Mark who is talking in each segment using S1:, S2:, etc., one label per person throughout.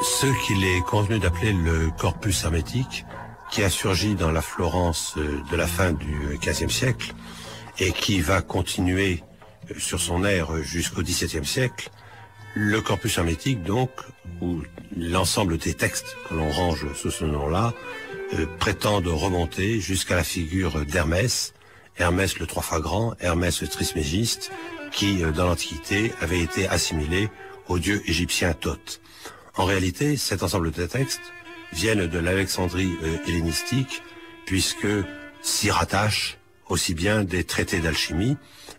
S1: ce qu'il est convenu d'appeler le corpus hermétique, qui a surgi dans la Florence de la fin du XVe siècle et qui va continuer sur son ère jusqu'au XVIIe siècle. Le corpus hermétique, donc, où l'ensemble des textes que l'on range sous ce nom-là, prétendent remonter jusqu'à la figure d'Hermès, Hermès le 3 fois grand, Hermès le Trismégiste, qui, dans l'Antiquité, avait été assimilé au dieu égyptien Thoth. En réalité, cet ensemble de textes viennent de l'Alexandrie hellénistique, puisque s'y rattachent aussi bien des traités d'alchimie,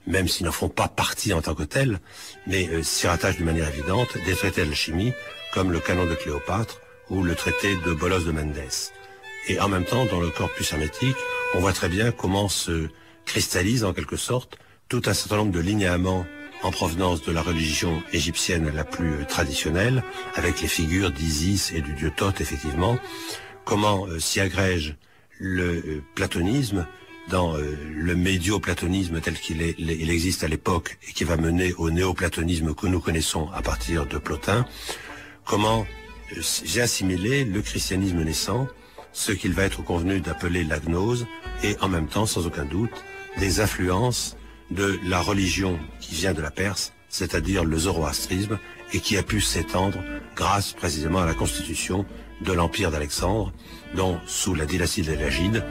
S1: même s'ils n'en font pas partie en tant que tels, mais s'y rattachent d'une manière évidente des traités d'alchimie, comme le canon de Cléopâtre ou le traité de Bolos de Mendès. Et en même temps, dans le corpus hermétique, on voit très bien comment se cristallise en quelque sorte tout un certain nombre de linéaments en provenance de la religion égyptienne la plus traditionnelle, avec les figures d'Isis et du dieu Thoth, effectivement, comment s'y agrège le platonisme dans le médio-platonisme tel il existe à l'époque et qui va mener au néo-platonisme que nous connaissons à partir de Plotin, comment j'ai assimilé le christianisme naissant, ce qu'il va être convenu d'appeler la gnose, et en même temps, sans aucun doute, des influences de la religion qui vient de la Perse, c'est-à-dire le zoroastrisme, et qui a pu s'étendre grâce précisément à la constitution de l'empire d'Alexandre, dont sous la dynastie des Lagides,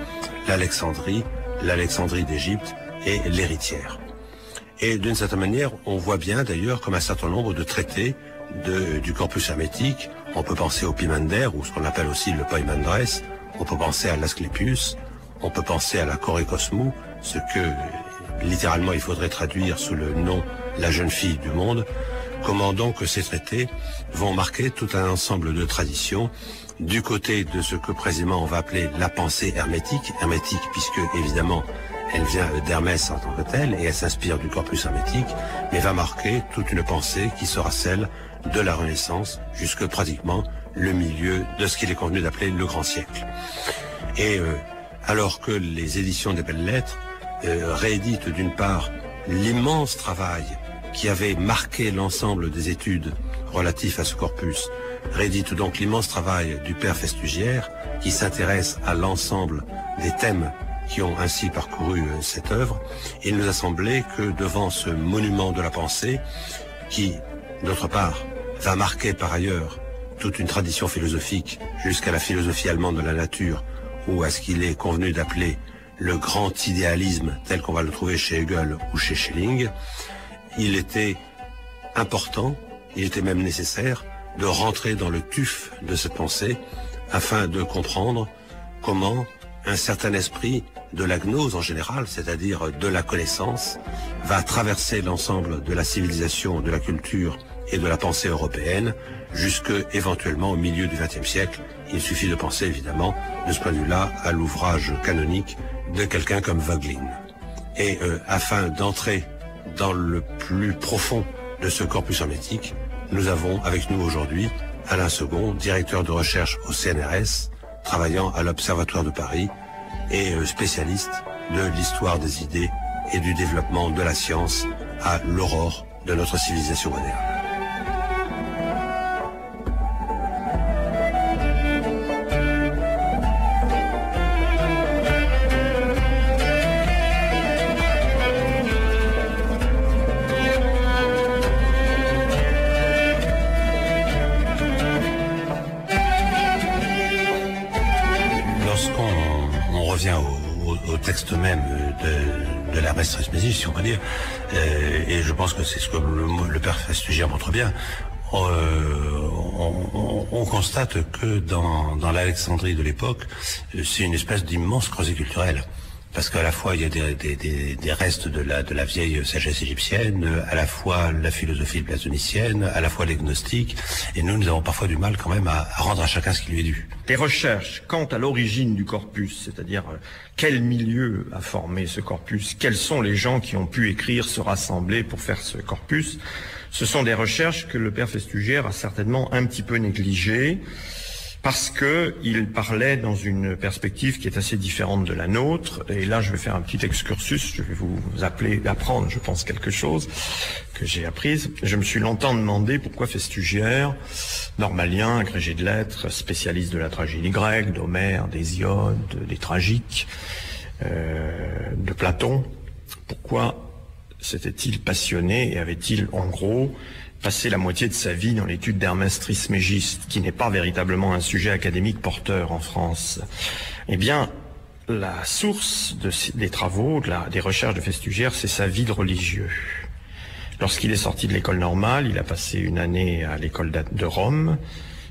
S1: l'Alexandrie d'Égypte est l'héritière. Et d'une certaine manière, on voit bien d'ailleurs comme un certain nombre de traités du corpus hermétique, on peut penser au Pimander, ou ce qu'on appelle aussi le Poimandres, on peut penser à l'Asclépius, on peut penser à la Corécosmou, ce que littéralement il faudrait traduire sous le nom la jeune fille du monde. Comment donc ces traités vont marquer tout un ensemble de traditions du côté de ce que précisément on va appeler la pensée hermétique puisque évidemment elle vient d'Hermès en tant que telle et elle s'inspire du corpus hermétique, mais va marquer toute une pensée qui sera celle de la Renaissance jusque pratiquement le milieu de ce qu'il est convenu d'appeler le grand siècle. Et alors que les éditions des Belles Lettres rééditent d'une part l'immense travail qui avait marqué l'ensemble des études relatives à ce corpus, réédite donc l'immense travail du père Festugière qui s'intéresse à l'ensemble des thèmes qui ont ainsi parcouru cette œuvre. Il nous a semblé que devant ce monument de la pensée, qui, d'autre part, va marquer par ailleurs toute une tradition philosophique jusqu'à la philosophie allemande de la nature, ou à ce qu'il est convenu d'appeler le grand idéalisme tel qu'on va le trouver chez Hegel ou chez Schelling, il était important, il était même nécessaire de rentrer dans le tuf de cette pensée afin de comprendre comment un certain esprit de la gnose en général, c'est-à-dire de la connaissance, va traverser l'ensemble de la civilisation, de la culture et de la pensée européenne jusque éventuellement au milieu du XXe siècle. Il suffit de penser évidemment de ce point de vue-là à l'ouvrage canonique de quelqu'un comme Voegelin. Et afin d'entrer dans le plus profond de ce corpus hermétique, nous avons avec nous aujourd'hui Alain Segond, directeur de recherche au CNRS, travaillant à l'Observatoire de Paris et spécialiste de l'histoire des idées et du développement de la science à l'aurore de notre civilisation moderne. Au texte même de l'Hermès Trismégiste, si on peut dire, et je pense que c'est ce que le père Festugière montre bien, on constate que dans l'Alexandrie de l'époque, c'est une espèce d'immense creuset culturel. Parce qu'à la fois, il y a des restes de la vieille sagesse égyptienne, à la fois la philosophie platonicienne, à la fois les gnostiques, et nous avons parfois du mal quand même à rendre à chacun ce qui lui est dû.
S2: Les recherches quant à l'origine du corpus, c'est-à-dire quel milieu a formé ce corpus, quels sont les gens qui ont pu écrire, se rassembler pour faire ce corpus, ce sont des recherches que le père Festugière a certainement un petit peu négligées. parce que il parlait dans une perspective qui est assez différente de la nôtre. Et là, je vais faire un petit excursus. Je vais vous apprendre, je pense, quelque chose que j'ai apprise. Je me suis longtemps demandé pourquoi Festugière, normalien, agrégé de lettres, spécialiste de la tragédie grecque, d'Homère, d'Hésiode, des tragiques, de Platon, pourquoi s'était-il passionné et avait-il, en gros, passé la moitié de sa vie dans l'étude d'Hermès Trismégiste, qui n'est pas véritablement un sujet académique porteur en France? Eh bien, la source des travaux, des recherches de Festugière, c'est sa vie de religieux. Lorsqu'il est sorti de l'école normale, il a passé une année à l'école de Rome,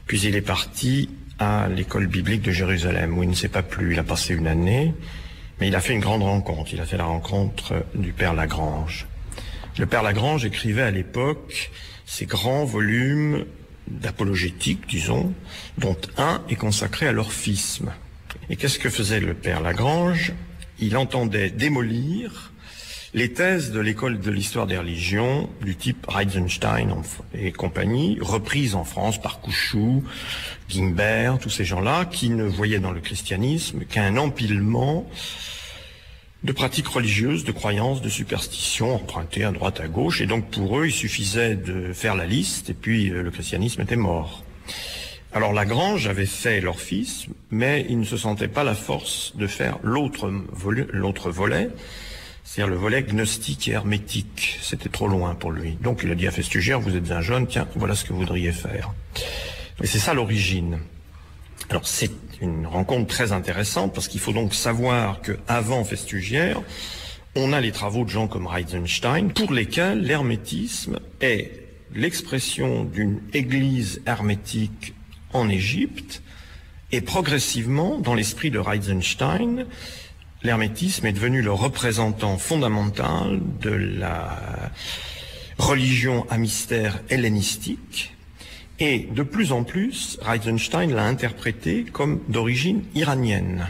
S2: puis il est parti à l'école biblique de Jérusalem, où il ne s'est pas plu. Il a passé une année, mais il a fait une grande rencontre. Il a fait la rencontre du père Lagrange. Le père Lagrange écrivait à l'époque ces grands volumes d'apologétique, disons, dont un est consacré à l'orphisme. Et qu'est-ce que faisait le père Lagrange? Il entendait démolir les thèses de l'école de l'histoire des religions du type Reitzenstein et compagnie, reprises en France par Couchou, Guimbert, tous ces gens-là, qui ne voyaient dans le christianisme qu'un empilement de pratiques religieuses, de croyances, de superstitions empruntées à droite à gauche. Et donc pour eux, il suffisait de faire la liste et puis le christianisme était mort. Alors Lagrange avait fait l'orphisme, mais il ne se sentait pas la force de faire l'autre volet, c'est-à-dire le volet gnostique et hermétique. C'était trop loin pour lui. Donc il a dit à Festugière, vous êtes un jeune, tiens, voilà ce que vous voudriez faire. Et c'est ça l'origine. Alors c'est une rencontre très intéressante parce qu'il faut donc savoir qu'avant Festugière, on a les travaux de gens comme Reitzenstein pour lesquels l'hermétisme est l'expression d'une église hermétique en Égypte et progressivement, dans l'esprit de Reitzenstein, l'hermétisme est devenu le représentant fondamental de la religion à mystère hellénistique. Et de plus en plus, Reitzenstein l'a interprété comme d'origine iranienne.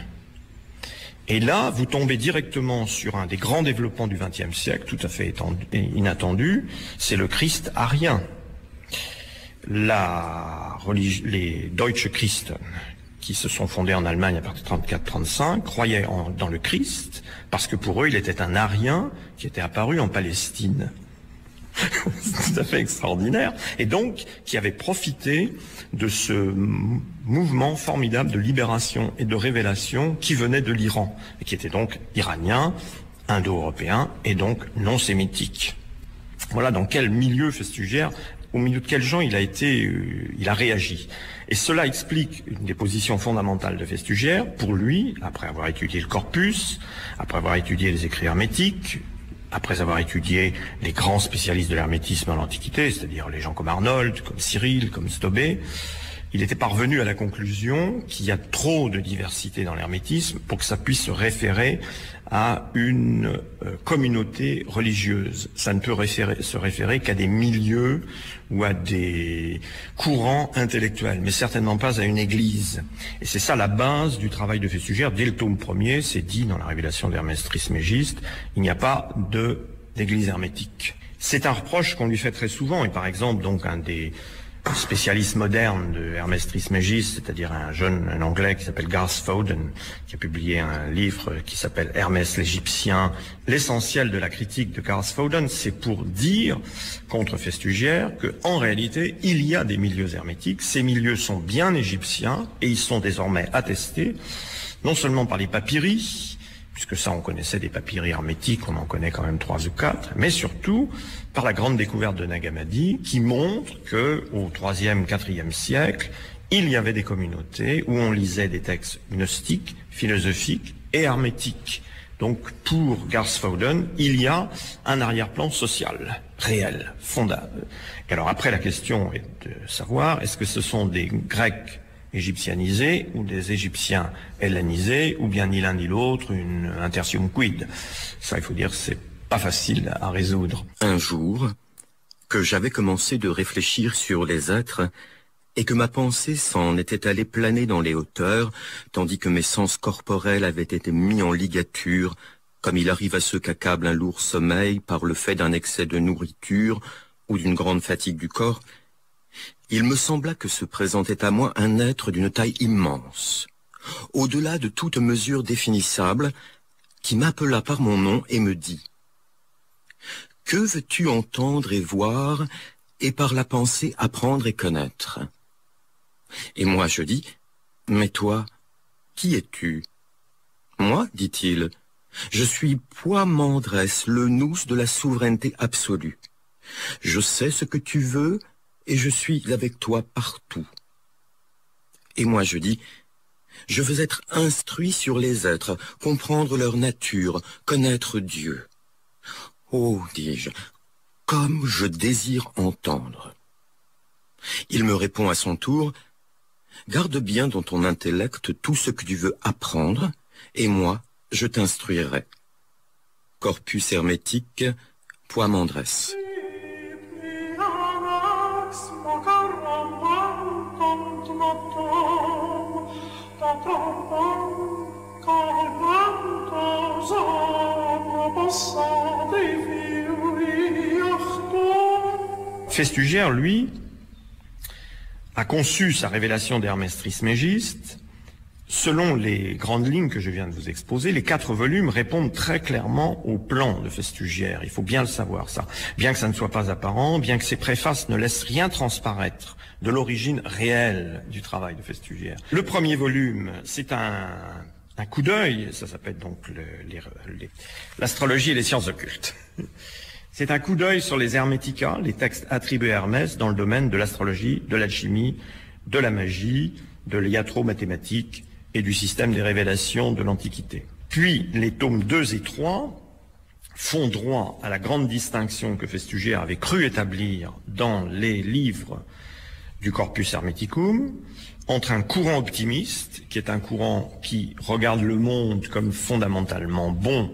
S2: Et là, vous tombez directement sur un des grands développements du XXe siècle, tout à fait inattendu, c'est le Christ arien. Les Deutsche Christen, qui se sont fondés en Allemagne à partir de 34-35, croyaient dans le Christ, parce que pour eux, il était un arien qui était apparu en Palestine. C'est tout à fait extraordinaire. Et donc, qui avait profité de ce mouvement formidable de libération et de révélation qui venait de l'Iran, et qui était donc iranien, indo-européen, et donc non sémitique. Voilà dans quel milieu Festugière, au milieu de quels gens il a réagi. Et cela explique une des positions fondamentales de Festugière. Pour lui, après avoir étudié le corpus, après avoir étudié les écrits hermétiques, après avoir étudié les grands spécialistes de l'hermétisme dans l'Antiquité, c'est-à-dire les gens comme Arnold, comme Cyril, comme Stobé, il était parvenu à la conclusion qu'il y a trop de diversité dans l'hermétisme pour que ça puisse se référer à une communauté religieuse. Ça ne peut se référer qu'à des milieux ou à des courants intellectuels, mais certainement pas à une église. Et c'est ça la base du travail de Festugière. Dès le tome 1er, c'est dit dans la révélation d'Hermès Trismégiste, il n'y a pas d'église hermétique. C'est un reproche qu'on lui fait très souvent, et par exemple, donc, un des spécialiste moderne de Hermès Trismégiste, c'est-à-dire un Anglais qui s'appelle Garth Fowden, qui a publié un livre qui s'appelle Hermès l'Égyptien. L'essentiel de la critique de Garth Fowden, c'est pour dire contre Festugière que, en réalité, il y a des milieux hermétiques. Ces milieux sont bien égyptiens et ils sont désormais attestés, non seulement par les papyri, puisque ça on connaissait des papyri hermétiques, on en connaît quand même 3 ou 4, mais surtout par la grande découverte de Nag Hammadi qui montre que au IIIe, IVe siècle, il y avait des communautés où on lisait des textes gnostiques, philosophiques et hermétiques. Donc pour Garth Fowden, il y a un arrière-plan social, réel, fondable. Et alors après la question est de savoir, est-ce que ce sont des Grecs égyptianisés ou des Égyptiens hellénisés, ou bien ni l'un ni l'autre, un tertium quid. Ça, il faut dire, c'est pas facile à résoudre.
S3: Un jour, que j'avais commencé de réfléchir sur les êtres, et que ma pensée s'en était allée planer dans les hauteurs, tandis que mes sens corporels avaient été mis en ligature, comme il arrive à ceux qu'accable un lourd sommeil par le fait d'un excès de nourriture ou d'une grande fatigue du corps, il me sembla que se présentait à moi un être d'une taille immense, au-delà de toute mesure définissable, qui m'appela par mon nom et me dit « Que veux-tu entendre et voir, et par la pensée apprendre et connaître ?» Et moi je dis « Mais toi, qui es-tu » ? Moi, dit-il, je suis Poimandresse, le nous de la souveraineté absolue. Je sais ce que tu veux, et je suis avec toi partout. Et moi je dis, je veux être instruit sur les êtres, comprendre leur nature, connaître Dieu. Oh, dis-je, comme je désire entendre. Il me répond à son tour, garde bien dans ton intellect tout ce que tu veux apprendre, et moi, je t'instruirai. Corpus hermétique, Poimandresse.
S2: Festugère, lui, a conçu sa révélation d'Hermès Trismégiste. Selon les grandes lignes que je viens de vous exposer, les 4 volumes répondent très clairement au plan de Festugère. Il faut bien le savoir, ça. Bien que ça ne soit pas apparent, bien que ces préfaces ne laissent rien transparaître de l'origine réelle du travail de Festugère. Le premier volume, c'est un coup d'œil, ça s'appelle donc l'astrologie et les sciences occultes. C'est un coup d'œil sur les Hermetica, les textes attribués à Hermès dans le domaine de l'astrologie, de l'alchimie, de la magie, de l'iatro-mathématique et du système des révélations de l'Antiquité. Puis, les tomes 2 et 3 font droit à la grande distinction que Festugère avait cru établir dans les livres du Corpus Hermeticum, entre un courant optimiste, qui est un courant qui regarde le monde comme fondamentalement bon,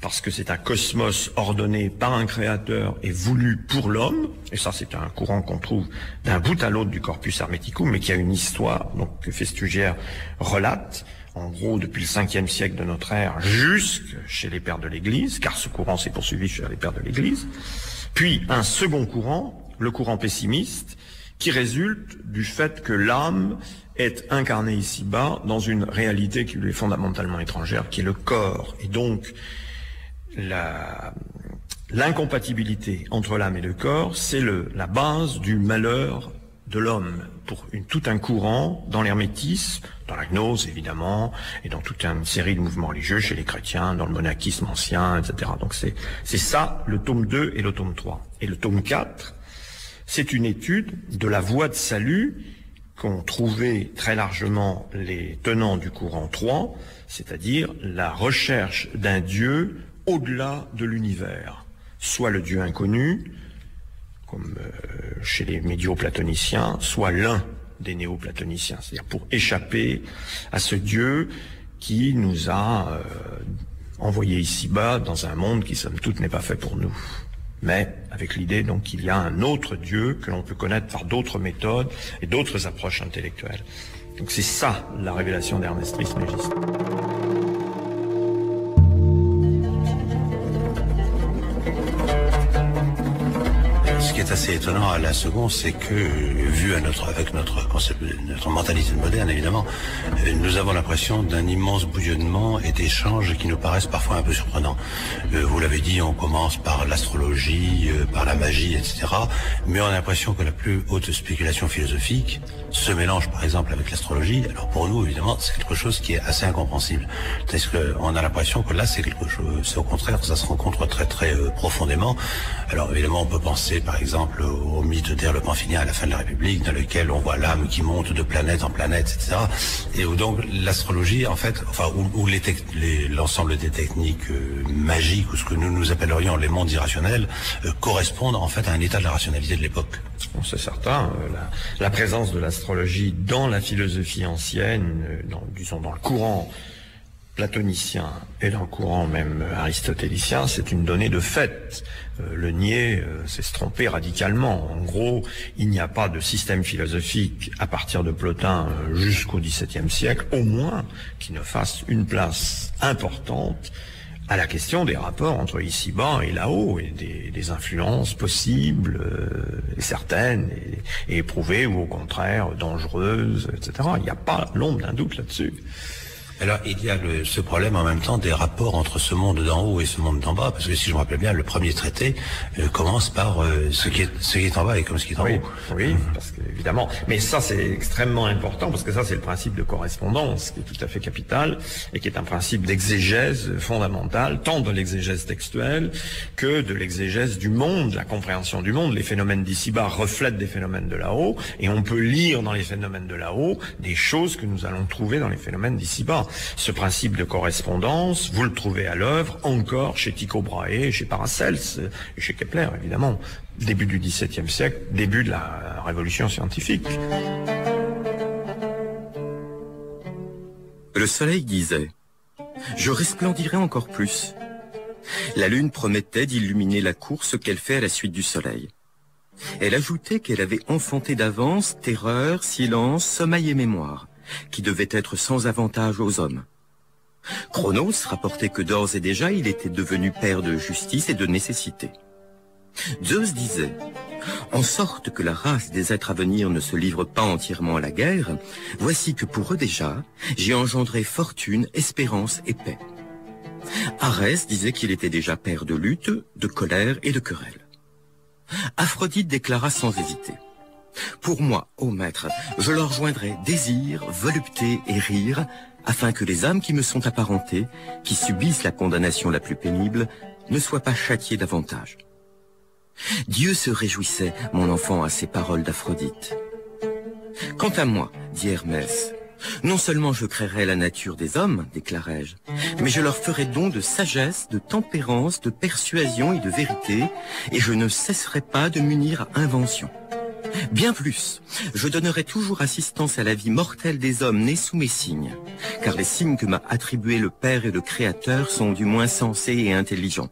S2: parce que c'est un cosmos ordonné par un créateur et voulu pour l'homme, et ça c'est un courant qu'on trouve d'un bout à l'autre du Corpus Hermeticum, mais qui a une histoire donc, que Festugère relate, en gros depuis le 5e siècle de notre ère, jusque chez les pères de l'Église, car ce courant s'est poursuivi chez les pères de l'Église, puis un second courant, le courant pessimiste, qui résulte du fait que l'âme est incarnée ici-bas dans une réalité qui lui est fondamentalement étrangère, qui est le corps, et donc l'incompatibilité entre l'âme et le corps, c'est la base du malheur de l'homme, pour tout un courant dans l'hermétisme, dans la gnose évidemment, et dans toute une série de mouvements religieux chez les chrétiens, dans le monachisme ancien, etc. Donc c'est ça le tome 2 et le tome 3. Et le tome 4, c'est une étude de la voie de salut qu'ont trouvé très largement les tenants du courant 3, c'est-à-dire la recherche d'un Dieu au-delà de l'univers, soit le Dieu inconnu, comme chez les médio-platoniciens, soit l'un des néo-platoniciens, c'est-à-dire pour échapper à ce Dieu qui nous a envoyés ici-bas dans un monde qui, somme toute, n'est pas fait pour nous. Mais avec l'idée donc qu'il y a un autre Dieu que l'on peut connaître par d'autres méthodes et d'autres approches intellectuelles. Donc c'est ça la révélation d'Hermès Trismégiste.
S1: Ce qui est assez étonnant à la seconde, c'est que, vu avec notre concept, notre mentalité moderne, évidemment, nous avons l'impression d'un immense bouillonnement et d'échanges qui nous paraissent parfois un peu surprenants. Vous l'avez dit, on commence par l'astrologie, par la magie, etc. Mais on a l'impression que la plus haute spéculation philosophique se mélange, par exemple, avec l'astrologie. Alors pour nous, évidemment, c'est quelque chose qui est assez incompréhensible. Parce qu'on a l'impression que là, c'est quelque chose, c'est au contraire, ça se rencontre très très profondément. Alors évidemment, on peut penser, par exemple, au mythe d'Her le Pamphilien à la fin de la République, dans lequel on voit l'âme qui monte de planète en planète, etc. Et où donc l'astrologie, en fait, enfin, où l'ensemble des techniques magiques, ou ce que nous appellerions les mondes irrationnels, correspondent en fait à un état de la rationalité de l'époque.
S2: Bon, c'est certain, la présence de l'astrologie dans la philosophie ancienne, disons dans le courant platonicien et dans le courant même aristotélicien, c'est une donnée de fait. Le nier, c'est se tromper radicalement. En gros, il n'y a pas de système philosophique à partir de Plotin jusqu'au XVIIe siècle, au moins, qui ne fasse une place importante à la question des rapports entre ici-bas et là-haut, et des influences possibles et certaines, et éprouvées, ou au contraire dangereuses, etc. Il n'y a pas l'ombre d'un doute là-dessus.
S1: Alors, il y a ce problème en même temps des rapports entre ce monde d'en haut et ce monde d'en bas, parce que si je me rappelle bien, le premier traité commence par ce qui est en bas et comme ce qui est en haut.
S2: Oui, parce que, évidemment. Mais ça, c'est extrêmement important, parce que ça, c'est le principe de correspondance, qui est tout à fait capital, et qui est un principe d'exégèse fondamental, tant de l'exégèse textuelle que de l'exégèse du monde, la compréhension du monde. Les phénomènes d'ici-bas reflètent des phénomènes de là-haut, et on peut lire dans les phénomènes de là-haut des choses que nous allons trouver dans les phénomènes d'ici-bas. Ce principe de correspondance, vous le trouvez à l'œuvre encore chez Tycho Brahe, chez Paracels et chez Kepler, évidemment. Début du XVIIe siècle, début de la révolution scientifique.
S3: Le soleil disait « Je resplendirai encore plus ». La lune promettait d'illuminer la course qu'elle fait à la suite du soleil. Elle ajoutait qu'elle avait enfanté d'avance terreur, silence, sommeil et mémoire, qui devaient être sans avantage aux hommes. Chronos rapportait que d'ores et déjà il était devenu père de justice et de nécessité. Zeus disait « En sorte que la race des êtres à venir ne se livre pas entièrement à la guerre, voici que pour eux déjà, j'ai engendré fortune, espérance et paix. » Arès disait qu'il était déjà père de lutte, de colère et de querelle. Aphrodite déclara sans hésiter « Pour moi, ô maître, je leur joindrai désir, volupté et rire, afin que les âmes qui me sont apparentées, qui subissent la condamnation la plus pénible, ne soient pas châtiées davantage. » Dieu se réjouissait, mon enfant, à ces paroles d'Aphrodite. « Quant à moi, dit Hermès, non seulement je créerai la nature des hommes, déclarai-je, mais je leur ferai don de sagesse, de tempérance, de persuasion et de vérité, et je ne cesserai pas de m'unir à invention. Bien plus, je donnerai toujours assistance à la vie mortelle des hommes nés sous mes signes, car les signes que m'a attribués le Père et le Créateur sont du moins sensés et intelligents.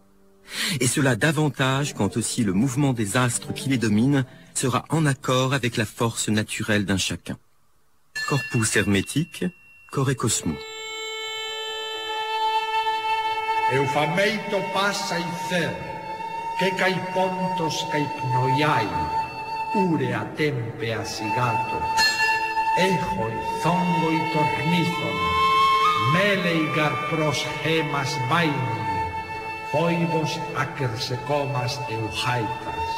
S3: Et cela davantage quand aussi le mouvement des astres qui les dominent sera en accord avec la force naturelle d'un chacun. Corpus hermétique, core cosmo.
S4: Eufameito passa icer, que kai pontos kai pnoiai, urea tempe asigato, ejoi zongoi tornizon, melei garpros hemas vaini, foibos acersecomas eujaitas.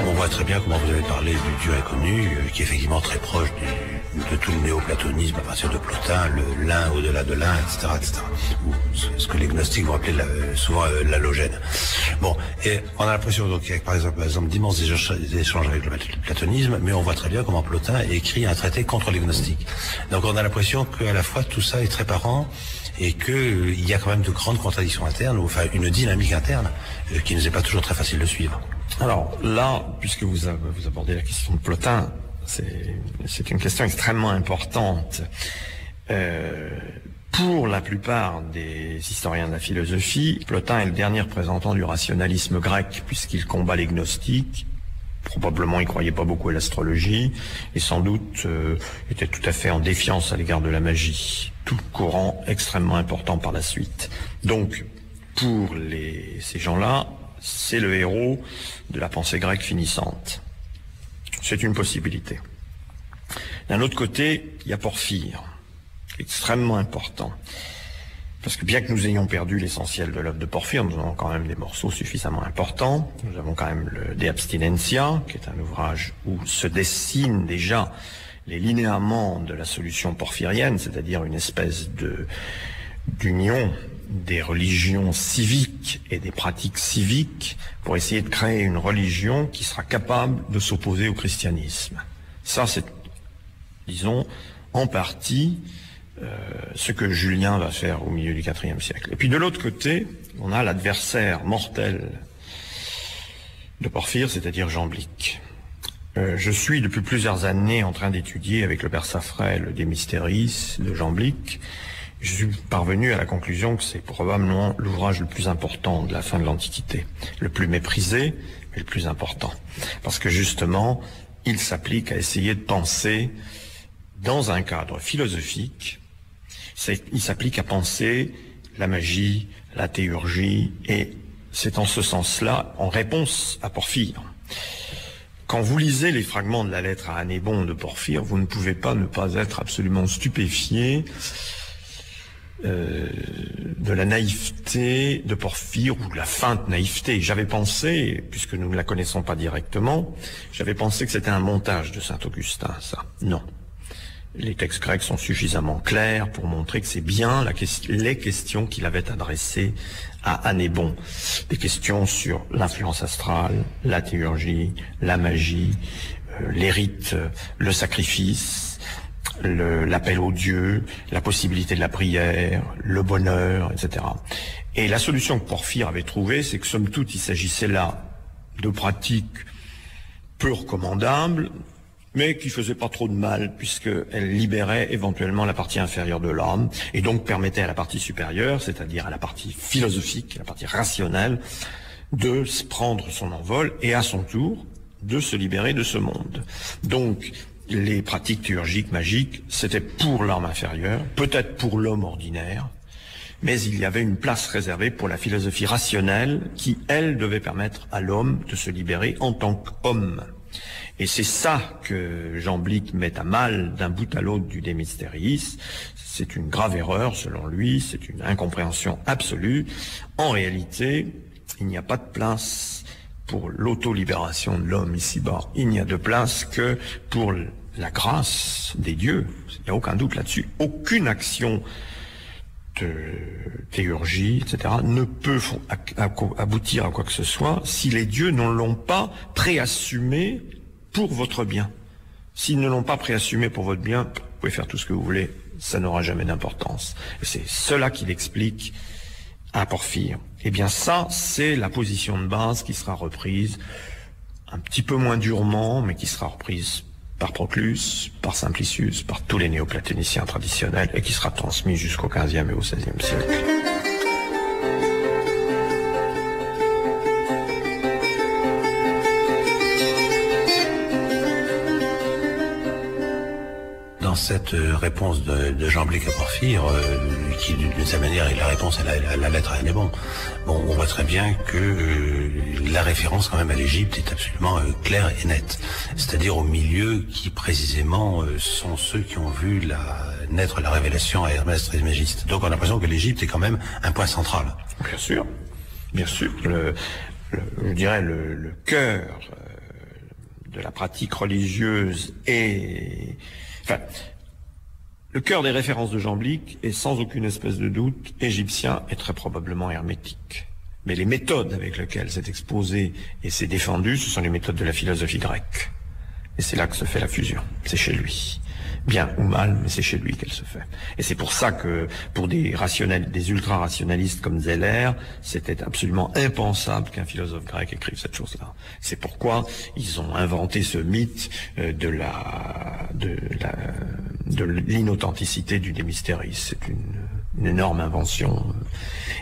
S1: On voit très bien comment vous avez parlé du Dieu inconnu, qui est effectivement très proche de tout le néoplatonisme à partir de Plotin, le l'un au-delà de l'un, etc., etc. Ou ce que les gnostiques vont appeler souvent l'halogène. Bon, et on a l'impression donc qu'il y a par exemple d'immenses échanges avec le platonisme, mais on voit très bien comment Plotin écrit un traité contre les gnostiques. Donc on a l'impression qu'à la fois tout ça est très parent, et qu'il y a quand même de grandes contradictions internes, ou enfin une dynamique interne qui ne nous est pas toujours très facile de suivre.
S2: Alors là, puisque vous abordez la question de Plotin, c'est une question extrêmement importante. Pour la plupart des historiens de la philosophie, Plotin est le dernier représentant du rationalisme grec, puisqu'il combat les gnostiques. Probablement, il croyait pas beaucoup à l'astrologie, et sans doute était tout à fait en défiance à l'égard de la magie. Tout courant extrêmement important par la suite. Donc, pour ces gens-là, c'est le héros de la pensée grecque finissante. C'est une possibilité. D'un autre côté, il y a Porphyre, extrêmement important. Parce que bien que nous ayons perdu l'essentiel de l'œuvre de Porphyre, nous avons quand même des morceaux suffisamment importants. Nous avons quand même le De Abstinentia, qui est un ouvrage où se dessinent déjà les linéaments de la solution porphyrienne, c'est-à-dire une espèce d'union des religions civiques et des pratiques civiques pour essayer de créer une religion qui sera capable de s'opposer au christianisme. Ça, c'est, disons, en partie ce que Julien va faire au milieu du IVe siècle. Et puis de l'autre côté, on a l'adversaire mortel de Porphyre, c'est-à-dire Jamblique. Je suis depuis plusieurs années en train d'étudier avec le père Saffrel le De Mysteris de Jamblique. Je suis parvenu à la conclusion que c'est probablement l'ouvrage le plus important de la fin de l'Antiquité, le plus méprisé, mais le plus important. Parce que justement, il s'applique à essayer de penser dans un cadre philosophique Il s'applique à penser la magie, la théurgie, et c'est en ce sens-là, en réponse à Porphyre. Quand vous lisez les fragments de la lettre à Anébon de Porphyre, vous ne pouvez pas ne pas être absolument stupéfié de la naïveté de Porphyre, ou de la feinte naïveté. J'avais pensé, puisque nous ne la connaissons pas directement, j'avais pensé que c'était un montage de Saint-Augustin, ça. Non. Les textes grecs sont suffisamment clairs pour montrer que c'est bien les questions qu'il avait adressées à Anébon. Des questions sur l'influence astrale, la théurgie, la magie, les rites, le sacrifice, l'appel aux dieux, la possibilité de la prière, le bonheur, etc. Et la solution que Porphyre avait trouvée, c'est que somme toute, il s'agissait là de pratiques peu recommandables, mais qui faisait pas trop de mal, puisqu'elle libérait éventuellement la partie inférieure de l'âme, et donc permettait à la partie supérieure, c'est-à-dire à la partie philosophique, la partie rationnelle, de se prendre son envol, et à son tour, de se libérer de ce monde. Donc, les pratiques théurgiques, magiques, c'était pour l'âme inférieure, peut-être pour l'homme ordinaire, mais il y avait une place réservée pour la philosophie rationnelle, qui, elle, devait permettre à l'homme de se libérer en tant qu'homme. Et c'est ça que Jamblique met à mal d'un bout à l'autre du De Mysteriis. C'est une grave erreur, selon lui, c'est une incompréhension absolue. En réalité, il n'y a pas de place pour l'autolibération de l'homme ici-bas. Il n'y a de place que pour la grâce des dieux. Il n'y a aucun doute là-dessus. Aucune action de théurgie, etc., ne peut aboutir à quoi que ce soit si les dieux ne l'ont pas préassumé pour votre bien. S'ils ne l'ont pas préassumé pour votre bien, vous pouvez faire tout ce que vous voulez, ça n'aura jamais d'importance. Et c'est cela qu'il explique à Porphyre. Eh bien ça, c'est la position de base qui sera reprise un petit peu moins durement, mais qui sera reprise par Proclus, par Simplicius, par tous les néoplatoniciens traditionnels, et qui sera transmis jusqu'au XVe et au XVIe siècle.
S1: Dans cette réponse de Jamblique à Porphyre, qui d'une certaine manière est la réponse à la lettre à Anébon, bon, on voit très bien que la référence quand même à l'Égypte est absolument claire et nette. C'est-à-dire au milieu qui précisément sont ceux qui ont vu naître la révélation à Hermès Trismégiste. Donc on a l'impression que l'Égypte est quand même un point central.
S2: Bien sûr, bien sûr. Je dirais le cœur de la pratique religieuse et... Enfin, le cœur des références de Jamblique est sans aucune espèce de doute égyptien et très probablement hermétique. Mais les méthodes avec lesquelles c'est exposé et c'est défendu, ce sont les méthodes de la philosophie grecque. Et c'est là que se fait la fusion. C'est chez lui. Bien ou mal, mais c'est chez lui qu'elle se fait. Et c'est pour ça que, pour des ultra-rationalistes comme Zeller, c'était absolument impensable qu'un philosophe grec écrive cette chose-là. C'est pourquoi ils ont inventé ce mythe de l'inauthenticité du De Mysteriis. C'est une énorme invention.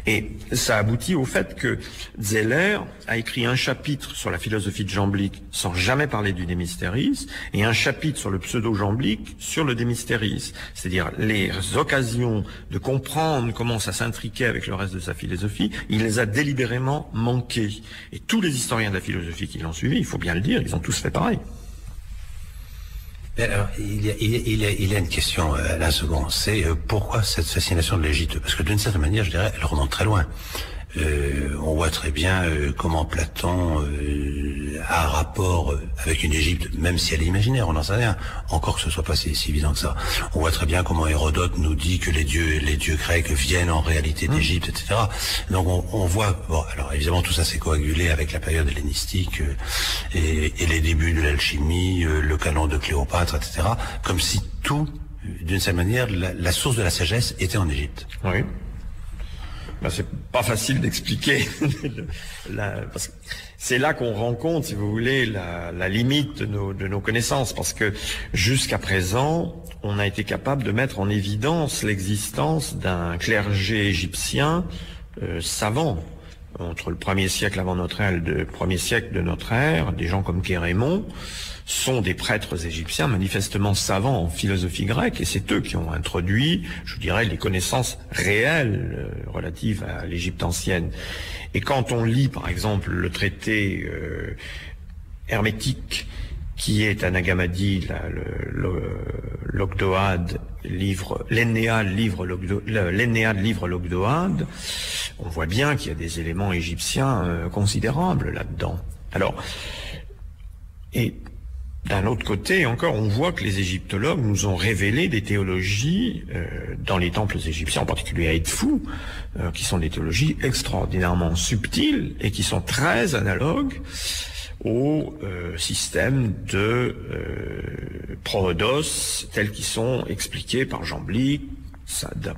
S2: Et ça aboutit au fait que Zeller a écrit un chapitre sur la philosophie de Jamblique sans jamais parler du De Mysteriis, et un chapitre sur le pseudo-Jamblique sur le De Mysteriis. C'est-à-dire les occasions de comprendre comment ça s'intriquait avec le reste de sa philosophie, il les a délibérément manquées. Et tous les historiens de la philosophie qui l'ont suivi, il faut bien le dire, ils ont tous fait pareil.
S1: Alors, il y a une question à la seconde, c'est pourquoi cette fascination de l'Égypte? Parce que d'une certaine manière, je dirais, elle remonte très loin. On voit très bien comment Platon a un rapport avec une Égypte, même si elle est imaginaire, on n'en sait rien, encore que ce soit pas si évident que ça. On voit très bien comment Hérodote nous dit que les dieux grecs viennent en réalité d'Égypte, etc. Donc on voit, bon, alors évidemment tout ça s'est coagulé avec la période hellénistique et les débuts de l'alchimie, le canon de Cléopâtre, etc. Comme si tout, d'une certaine manière, la source de la sagesse était en Égypte.
S2: Oui. Ben, c'est pas facile d'expliquer, parce que c'est là qu'on rencontre, si vous voulez, la limite de nos connaissances, parce que jusqu'à présent, on a été capable de mettre en évidence l'existence d'un clergé égyptien savant, entre le 1er siècle avant notre ère et le 1er siècle de notre ère, des gens comme Kérémon sont des prêtres égyptiens manifestement savants en philosophie grecque, et c'est eux qui ont introduit, je dirais, les connaissances réelles relatives à l'Égypte ancienne. Et quand on lit, par exemple, le traité hermétique qui est à Nag Hammadi, l'Ogdoad, l'Ennéade, livre l'Ogdoad, on voit bien qu'il y a des éléments égyptiens considérables là-dedans. Alors, et d'un autre côté encore, on voit que les égyptologues nous ont révélé des théologies dans les temples égyptiens, en particulier à Edfou, qui sont des théologies extraordinairement subtiles et qui sont très analogues au système de Prohodos tels qu'ils sont expliqués par Jamblique,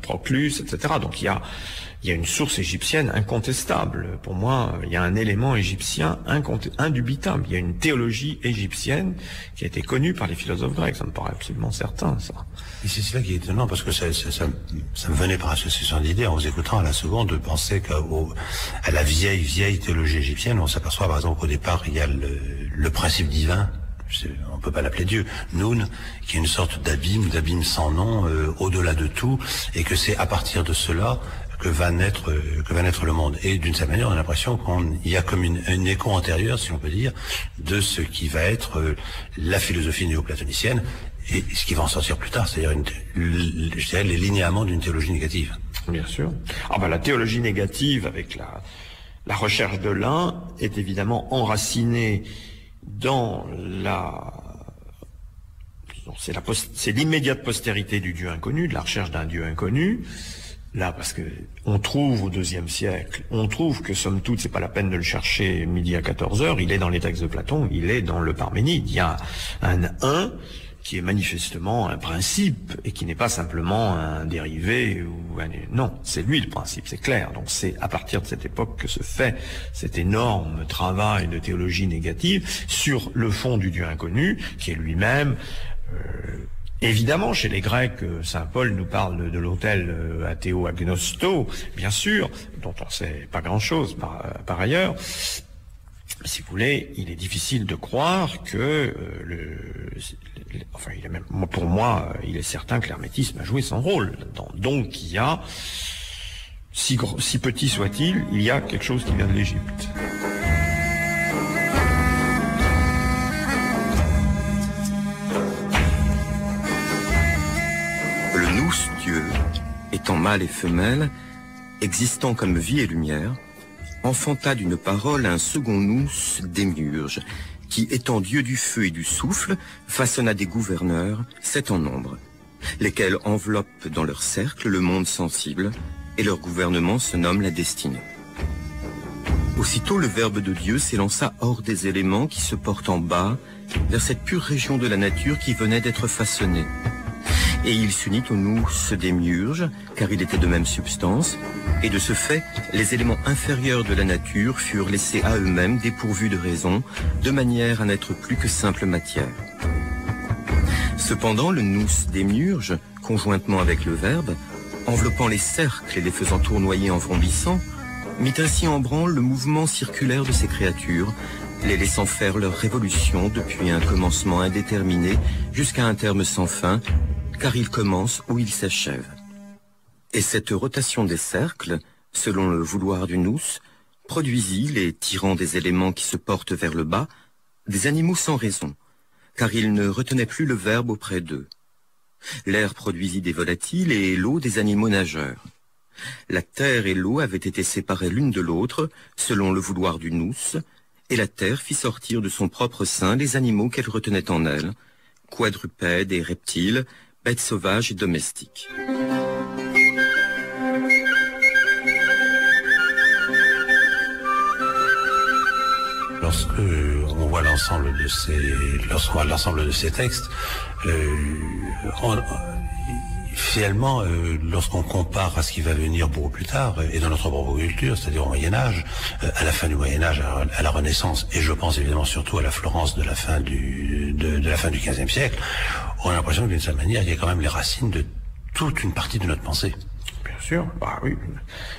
S2: Proclus, etc. Donc il y a une source égyptienne incontestable. Pour moi, il y a un élément égyptien indubitable. Il y a une théologie égyptienne qui a été connue par les philosophes grecs. Ça me paraît absolument certain, ça.
S1: Et c'est cela qui est étonnant, parce que ça me venait par association d'idées, en vous écoutant à la seconde, de penser à la vieille théologie égyptienne. On s'aperçoit par exemple qu'au départ, il y a le principe divin. On peut pas l'appeler Dieu, Noun, qui est une sorte d'abîme sans nom, au-delà de tout, et que c'est à partir de cela que va naître le monde. Et d'une certaine manière, on a l'impression qu'il y a comme une écho antérieure, si on peut dire, de ce qui va être la philosophie néoplatonicienne, et ce qui va en sortir plus tard, c'est-à-dire je dirais les linéaments d'une théologie négative.
S2: Bien sûr. La théologie négative, avec la recherche de l'un, est évidemment enracinée dans c'est l'immédiate postérité du Dieu inconnu, de la recherche d'un Dieu inconnu. Là, parce que on trouve au IIe siècle, on trouve que somme toute, c'est pas la peine de le chercher midi à 14h, il est dans les textes de Platon, il est dans le Parménide. Il y a un qui est manifestement un principe et qui n'est pas simplement un dérivé non, c'est lui le principe, c'est clair. Donc c'est à partir de cette époque que se fait cet énorme travail de théologie négative sur le fond du Dieu inconnu, qui est lui-même évidemment, chez les Grecs, saint Paul nous parle de l'autel athéo-agnosto, bien sûr, dont on ne sait pas grand-chose par ailleurs. Si vous voulez, il est difficile de croire que pour moi, il est certain que l'hermétisme a joué son rôle là-dedans. Donc il y a, si petit soit-il, il y a quelque chose qui vient de l'Égypte.
S3: Le nous, Dieu, étant mâle et femelle, existant comme vie et lumière, enfanta d'une parole un second nous, Démiurge, qui, étant Dieu du feu et du souffle, façonna des gouverneurs, 7 en nombre, lesquels enveloppent dans leur cercle le monde sensible, et leur gouvernement se nomme la destinée. Aussitôt le Verbe de Dieu s'élança hors des éléments qui se portent en bas, vers cette pure région de la nature qui venait d'être façonnée. Et il s'unit au nous Démiurge, car il était de même substance, et de ce fait, les éléments inférieurs de la nature furent laissés à eux-mêmes dépourvus de raison, de manière à n'être plus que simple matière. Cependant, le nous Démiurge, conjointement avec le Verbe, enveloppant les cercles et les faisant tournoyer en vrombissant, mit ainsi en branle le mouvement circulaire de ces créatures, les laissant faire leur révolution depuis un commencement indéterminé jusqu'à un terme sans fin, car il commence où il s'achève. Et cette rotation des cercles, selon le vouloir du nous, produisit, les tirant des éléments qui se portent vers le bas, des animaux sans raison, car ils ne retenaient plus le Verbe auprès d'eux. L'air produisit des volatiles et l'eau des animaux nageurs. La terre et l'eau avaient été séparées l'une de l'autre, selon le vouloir du nous, et la terre fit sortir de son propre sein les animaux qu'elle retenait en elle, quadrupèdes et reptiles, bêtes sauvages et domestiques.
S1: Lorsqu'on voit l'ensemble de ces textes, finalement, lorsqu'on compare à ce qui va venir beaucoup plus tard, et dans notre propre culture, c'est-à-dire au Moyen-Âge, à la fin du Moyen-Âge, à la Renaissance, et je pense évidemment surtout à la Florence de la fin du XVe siècle, on a l'impression que d'une certaine manière, il y a quand même les racines de toute une partie de notre pensée.
S2: Bien bien sûr. Bah oui.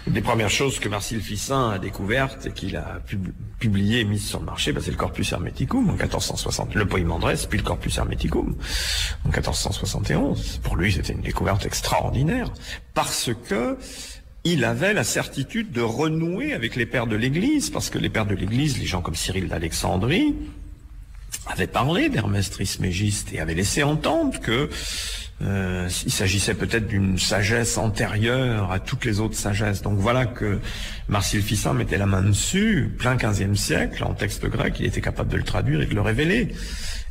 S2: Une des premières choses que Marcille Ficin a découvertes et qu'il a publié et mise sur le marché, c'est le Corpus Hermeticum en 1460. Le Poimandres, puis le Corpus Hermeticum en 1471. Pour lui, c'était une découverte extraordinaire parce que il avait la certitude de renouer avec les pères de l'Église, parce que les pères de l'Église, les gens comme Cyril d'Alexandrie, avaient parlé d'Hermès Trismégiste et avaient laissé entendre que il s'agissait peut-être d'une sagesse antérieure à toutes les autres sagesses. Donc voilà que Marcille Ficin mettait la main dessus, plein 15e siècle, en texte grec, il était capable de le traduire et de le révéler.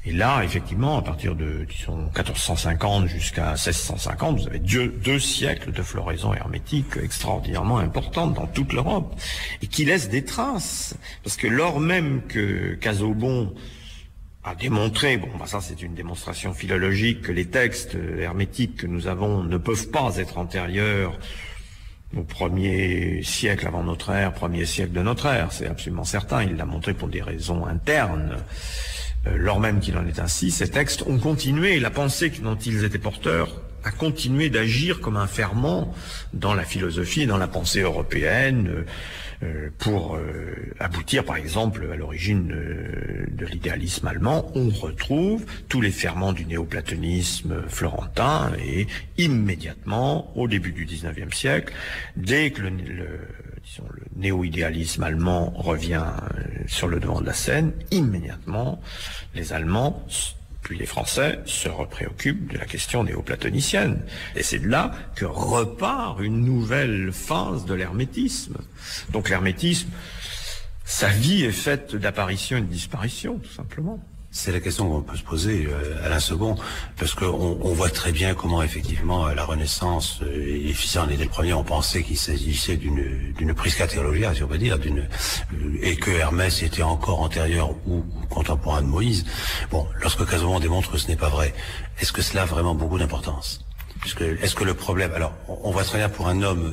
S2: Et là, effectivement, à partir de, disons, 1450 jusqu'à 1650, vous avez deux siècles de floraison hermétique extraordinairement importante dans toute l'Europe, et qui laissent des traces. Parce que lors même que Casaubon a démontré, ça c'est une démonstration philologique, que les textes hermétiques que nous avons ne peuvent pas être antérieurs au premier siècle avant notre ère, premier siècle de notre ère, c'est absolument certain, il l'a montré pour des raisons internes. Lors même qu'il en est ainsi, ces textes ont continué, la pensée dont ils étaient porteurs a continué d'agir comme un ferment dans la philosophie et dans la pensée européenne, pour aboutir par exemple à l'origine de l'idéalisme allemand. On retrouve tous les ferments du néoplatonisme florentin, et immédiatement, au début du XIXe siècle, dès que le néo-idéalisme allemand revient sur le devant de la scène, immédiatement les Allemands puis les Français se préoccupent de la question néoplatonicienne. Et c'est de là que repart une nouvelle phase de l'hermétisme. Donc l'hermétisme, sa vie est faite d'apparition et de disparition, tout simplement.
S1: C'est la question qu'on peut se poser, Alain Segond, parce qu'on voit très bien comment effectivement la Renaissance, et Ficin en était le premier, on pensait qu'il s'agissait d'une prisca theologia, si on peut dire, et que Hermès était encore antérieur ou contemporain de Moïse. Bon, lorsque Casaubon démontre que ce n'est pas vrai, est-ce que cela a vraiment beaucoup d'importance? Est-ce que le problème, alors on voit très bien pour un homme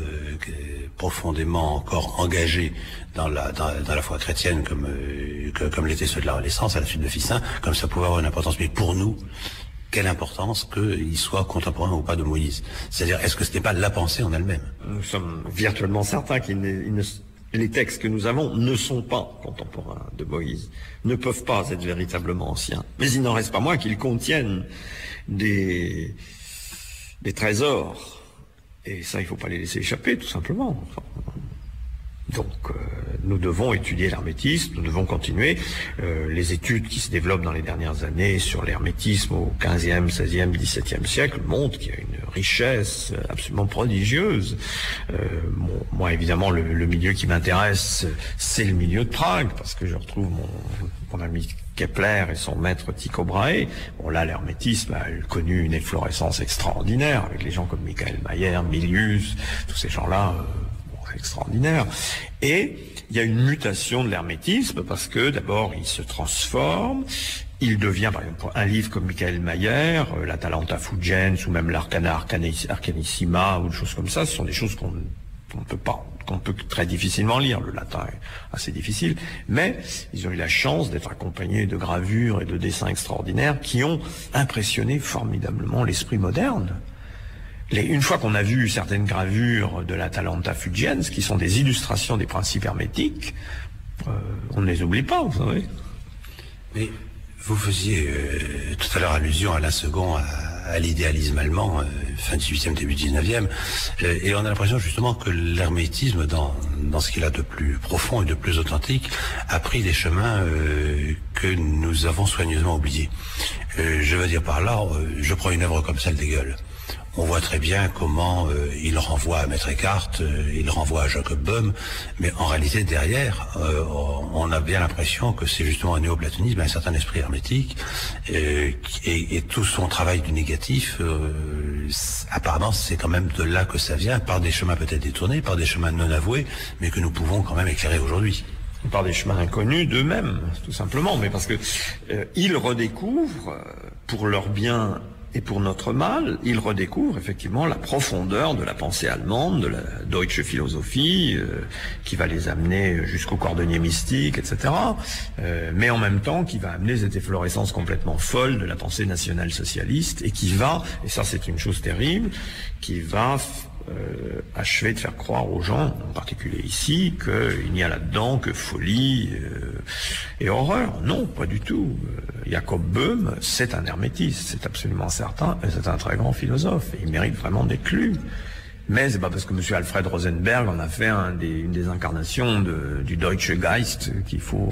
S1: profondément encore engagé dans la foi chrétienne comme l'était ceux de la Renaissance à la suite de Ficin, comme ça pouvait avoir une importance. Mais pour nous, quelle importance qu'il soit contemporain ou pas de Moïse? C'est-à-dire, est-ce que ce n'est pas la pensée en elle-même?
S2: Nous sommes virtuellement certains les textes que nous avons ne sont pas contemporains de Moïse, ne peuvent pas être véritablement anciens. Mais il n'en reste pas moins qu'ils contiennent des trésors. Et ça, il ne faut pas les laisser échapper, tout simplement. Donc, nous devons étudier l'hermétisme, nous devons continuer. Les études qui se développent dans les dernières années sur l'hermétisme au XVe, XVIe, XVIIe siècle montrent qu'il y a une richesse absolument prodigieuse. Moi, évidemment, le milieu qui m'intéresse, c'est le milieu de Prague, parce que je retrouve mon ami Kepler et son maître Tycho Brahe. Bon, là, l'hermétisme a connu une efflorescence extraordinaire, avec les gens comme Michael Mayer, Milius, tous ces gens-là, extraordinaire. Et il y a une mutation de l'hermétisme parce que d'abord il se transforme, il devient par exemple un livre comme Michael Mayer, l'Atalanta Fugens ou même l'Arcana Arcanissima ou des choses comme ça, ce sont des choses qu'on peut très difficilement lire. Le latin est assez difficile, mais ils ont eu la chance d'être accompagnés de gravures et de dessins extraordinaires qui ont impressionné formidablement l'esprit moderne. Une fois qu'on a vu certaines gravures de l'Atalanta Fugens, qui sont des illustrations des principes hermétiques, on ne les oublie pas, vous savez.
S1: Mais vous faisiez tout à l'heure allusion, Alain Segond, à l'idéalisme allemand, fin 18e, début 19e, et on a l'impression justement que l'hermétisme, dans ce qu'il a de plus profond et de plus authentique, a pris des chemins que nous avons soigneusement oubliés. Je veux dire par là, je prends une œuvre comme celle d'Hegel. On voit très bien comment il renvoie à Maître Eckhart, il renvoie à Jacob Böhm, mais en réalité derrière, on a bien l'impression que c'est justement un néoplatonisme, un certain esprit hermétique, et tout son travail du négatif, apparemment c'est quand même de là que ça vient, par des chemins peut-être détournés, par des chemins non avoués, mais que nous pouvons quand même éclairer aujourd'hui.
S2: Par des chemins inconnus d'eux-mêmes, tout simplement, mais parce que ils redécouvrent, pour leur bien et pour notre mal, ils redécouvrent effectivement la profondeur de la pensée allemande, de la Deutsche Philosophie, qui va les amener jusqu'au cordonnier mystique, etc. Mais en même temps, qui va amener cette efflorescence complètement folle de la pensée nationale-socialiste, et qui va, et ça c'est une chose terrible, qui va achevé de faire croire aux gens, en particulier ici, qu'il n'y a là-dedans que folie et horreur. Non, pas du tout. Jacob Böhm, c'est un hermétiste, c'est absolument certain, et c'est un très grand philosophe, et il mérite vraiment d'être lu. Mais c'est pas parce que M. Alfred Rosenberg en a fait une des incarnations du Deutsche Geist qu'il faut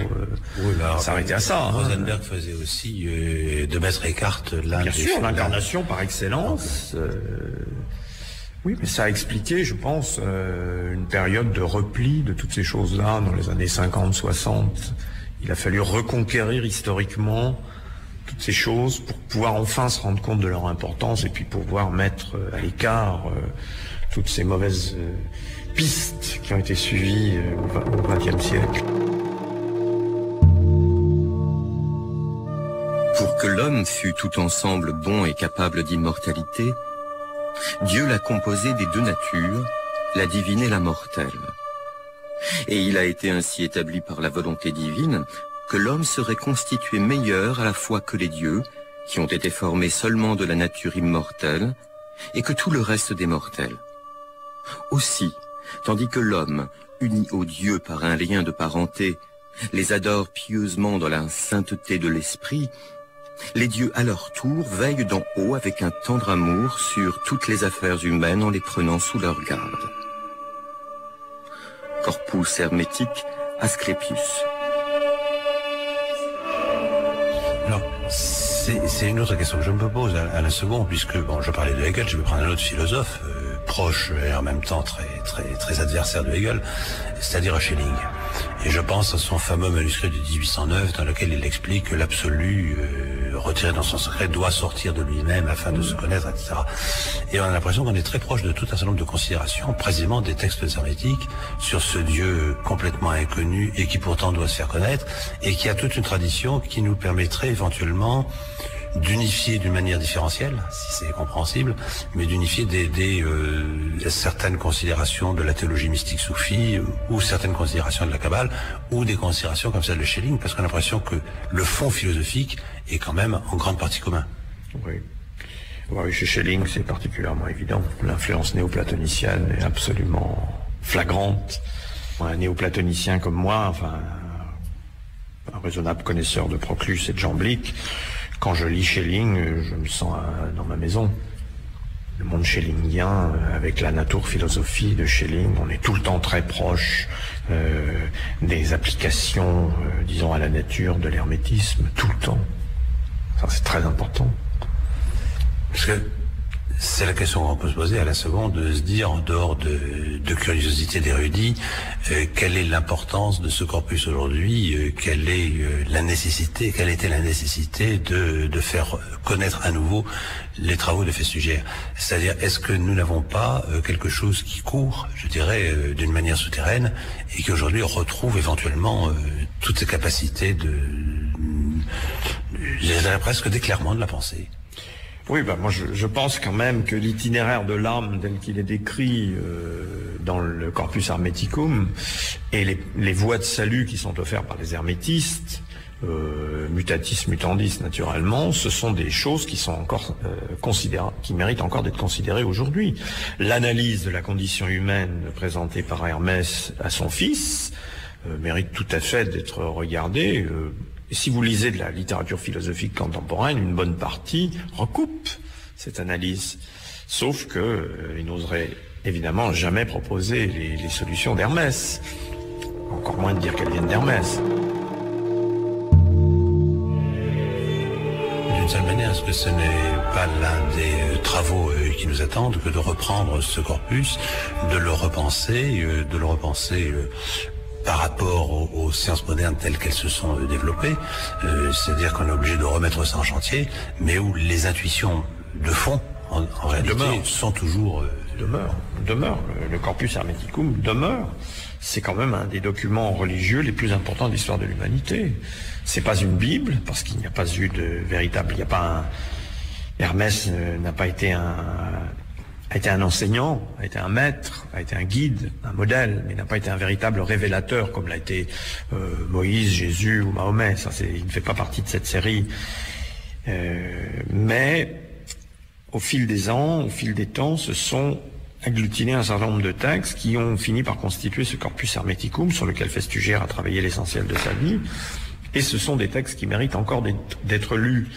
S2: s'arrêter à ça.
S1: Rosenberg faisait aussi de Maître Eckhart l'un
S2: Bien sûr, l'incarnation par excellence. Oui, mais ça a expliqué, je pense, une période de repli de toutes ces choses-là dans les années 50-60. Il a fallu reconquérir historiquement toutes ces choses pour pouvoir enfin se rendre compte de leur importance et puis pouvoir mettre à l'écart toutes ces mauvaises pistes qui ont été suivies au XXe siècle.
S3: Pour que l'homme fût tout ensemble bon et capable d'immortalité, Dieu l'a composé des deux natures, la divine et la mortelle. Et il a été ainsi établi par la volonté divine que l'homme serait constitué meilleur à la fois que les dieux, qui ont été formés seulement de la nature immortelle, et que tout le reste des mortels. Aussi, tandis que l'homme, uni aux dieux par un lien de parenté, les adore pieusement dans la sainteté de l'esprit, les dieux à leur tour veillent d'en haut avec un tendre amour sur toutes les affaires humaines en les prenant sous leur garde. Corpus Hermetic, Asclepius.
S1: Alors, c'est une autre question que je me pose à la seconde, puisque, bon, je parlais de Hegel, je vais prendre un autre philosophe, proche et en même temps très adversaire de Hegel, c'est-à-dire Schelling. Et je pense à son fameux manuscrit de 1809 dans lequel il explique que l'absolu, retiré dans son secret, doit sortir de lui-même afin de se connaître, etc. Et on a l'impression qu'on est très proche de tout un certain nombre de considérations, précisément des textes hermétiques, sur ce Dieu complètement inconnu et qui pourtant doit se faire connaître, et qui a toute une tradition qui nous permettrait éventuellement d'unifier d'une manière différentielle, si c'est compréhensible, mais d'unifier certaines considérations de la théologie mystique soufie ou certaines considérations de la Kabbale ou des considérations comme celle de Schelling, parce qu'on a l'impression que le fond philosophique est quand même en grande partie commun.
S2: Oui. Oui, chez Schelling, c'est particulièrement évident. L'influence néoplatonicienne est absolument flagrante. Un néoplatonicien comme moi, enfin, un raisonnable connaisseur de Proclus et de Jamblique, quand je lis Schelling, je me sens dans ma maison. Le monde schellingien, avec la naturphilosophie de Schelling, on est tout le temps très proche des applications, disons, à la nature de l'hermétisme, tout le temps. Ça, c'est très important.
S1: Parce que c'est la question qu'on peut se poser à la seconde, de se dire, en dehors de curiosité d'érudit, quelle est l'importance de ce corpus aujourd'hui, quelle était la nécessité de faire connaître à nouveau les travaux de Festugère. C'est-à-dire, est-ce que nous n'avons pas quelque chose qui court, je dirais, d'une manière souterraine, et qui aujourd'hui retrouve éventuellement toutes ces capacités je dirais presque d'éclairement de la pensée.
S2: Oui, moi je pense quand même que l'itinéraire de l'âme tel qu'il est décrit dans le Corpus Hermeticum et les voies de salut qui sont offertes par les hermétistes, mutatis mutandis naturellement, ce sont des choses qui sont encore qui méritent encore d'être considérées aujourd'hui. L'analyse de la condition humaine présentée par Hermès à son fils mérite tout à fait d'être regardée. Si vous lisez de la littérature philosophique contemporaine, une bonne partie recoupe cette analyse. Sauf que il n'oserait évidemment jamais proposer les solutions d'Hermès. Encore moins de dire qu'elles viennent d'Hermès.
S1: D'une certaine manière, est-ce que ce n'est pas l'un des travaux qui nous attendent que de reprendre ce corpus, de le repenser par rapport aux sciences modernes telles qu'elles se sont développées, c'est-à-dire qu'on est obligé de remettre ça en chantier, mais où les intuitions de fond, en réalité, sont toujours...
S2: demeure. Le Corpus Hermeticum demeure. C'est quand même un des documents religieux les plus importants de l'histoire de l'humanité. C'est pas une Bible, parce qu'il n'y a pas eu de véritable... Il n'y a pas Hermès n'a pas été a été un enseignant, a été un maître, a été un guide, un modèle, mais n'a pas été un véritable révélateur comme l'a été Moïse, Jésus ou Mahomet. Ça, il ne fait pas partie de cette série. Mais au fil des ans, au fil des temps, ce sont agglutiné un certain nombre de textes qui ont fini par constituer ce corpus hermeticum sur lequel Festugère a travaillé l'essentiel de sa vie. Et ce sont des textes qui méritent encore d'être lus.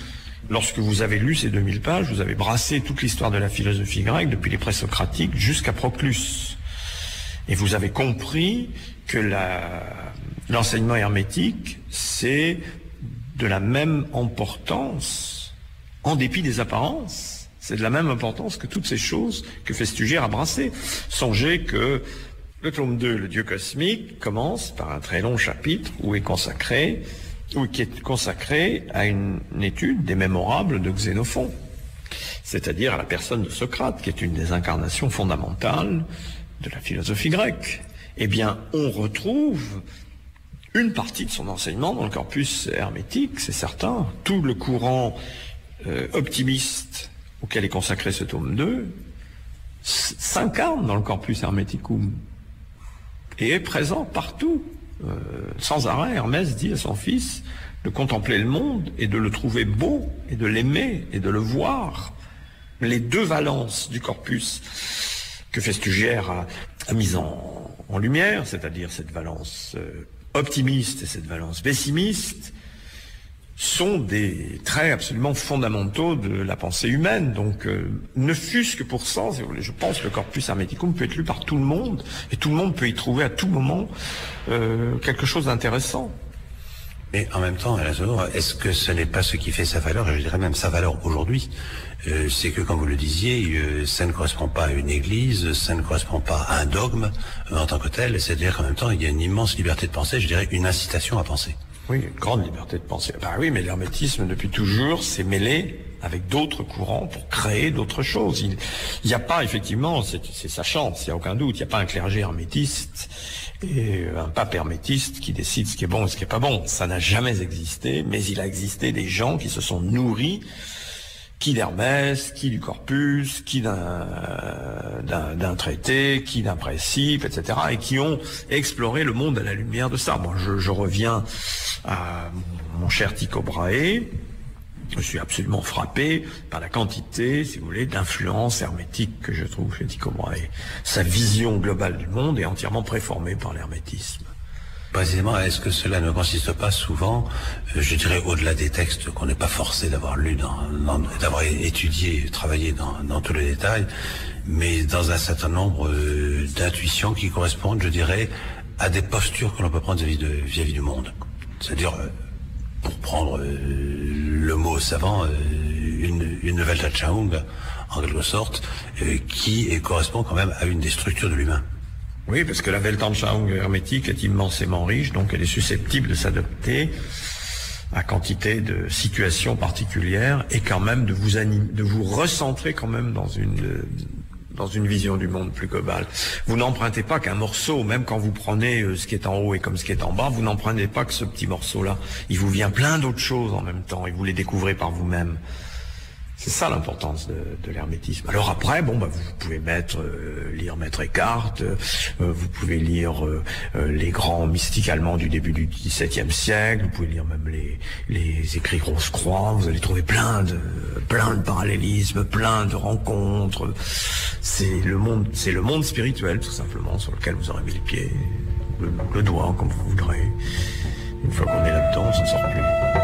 S2: Lorsque vous avez lu ces 2000 pages, vous avez brassé toute l'histoire de la philosophie grecque, depuis les présocratiques jusqu'à Proclus. Et vous avez compris que l'enseignement hermétique, c'est de la même importance, en dépit des apparences. C'est de la même importance que toutes ces choses que Festugère a brassées. Songez que le tome 2, le Dieu cosmique, commence par un très long chapitre qui est consacré à une étude des mémorables de Xénophon, c'est-à-dire à la personne de Socrate, qui est une des incarnations fondamentales de la philosophie grecque. Eh bien, on retrouve une partie de son enseignement dans le corpus hermétique, c'est certain. Tout le courant optimiste auquel est consacré ce tome 2 s'incarne dans le corpus hermeticum et est présent partout. Sans arrêt, Hermès dit à son fils de contempler le monde et de le trouver beau et de l'aimer et de le voir. Les deux valences du corpus que Festugère a mise en lumière, c'est-à-dire cette valence optimiste et cette valence pessimiste, sont des traits absolument fondamentaux de la pensée humaine. Donc, ne fût-ce que pour ça, si vous voulez, je pense que le corpus hermeticum peut être lu par tout le monde, et tout le monde peut y trouver à tout moment quelque chose d'intéressant.
S1: Mais en même temps, est-ce que ce n'est pas ce qui fait sa valeur, et je dirais même sa valeur aujourd'hui, c'est que, comme vous le disiez, ça ne correspond pas à une église, ça ne correspond pas à un dogme en tant que tel, c'est-à-dire qu'en même temps, il y a une immense liberté de penser, je dirais une incitation à penser.
S2: Oui, une grande liberté de penser. Ben oui, mais l'hermétisme, depuis toujours, s'est mêlé avec d'autres courants pour créer d'autres choses. Il n'y a pas, effectivement, c'est sa chance, il n'y a aucun doute, il n'y a pas un clergé hermétiste et un pape hermétiste qui décide ce qui est bon et ce qui est pas bon. Ça n'a jamais existé, mais il a existé des gens qui se sont nourris, qui d'Hermès, qui du corpus, qui d'un traité, qui d'un principe, etc., et qui ont exploré le monde à la lumière de ça. Moi, je reviens à mon cher Tycho Brahe. Je suis absolument frappé par la quantité, si vous voulez, d'influence hermétique que je trouve chez Tycho Brahe. Sa vision globale du monde est entièrement préformée par l'hermétisme.
S1: Précisément, est-ce que cela ne consiste pas souvent, je dirais au-delà des textes qu'on n'est pas forcé d'avoir lu, d'avoir étudié, travaillé dans tous les détails, mais dans un certain nombre d'intuitions qui correspondent, je dirais, à des postures que l'on peut prendre vis-à-vis du monde. C'est-à-dire, pour prendre le mot savant, une Weltanschauung, en quelque sorte, qui correspond quand même à une des structures de l'humain.
S2: Oui, parce que la Weltanschauung hermétique est immensément riche, donc elle est susceptible de s'adapter à quantité de situations particulières et quand même de vous recentrer quand même dans une vision du monde plus globale. Vous n'empruntez pas qu'un morceau, même quand vous prenez ce qui est en haut et comme ce qui est en bas, vous n'empruntez pas que ce petit morceau-là. Il vous vient plein d'autres choses en même temps et vous les découvrez par vous-même. C'est ça l'importance de l'hermétisme. Alors après, vous pouvez lire Maître Eckhart, vous pouvez lire les grands mystiques allemands du début du XVIIe siècle, vous pouvez lire même les écrits Rose-Croix, vous allez trouver plein de parallélismes, plein de rencontres. C'est le monde spirituel, tout simplement, sur lequel vous aurez mis le pied, le doigt, comme vous voudrez. Une fois qu'on est là-dedans, on s'en sort plus.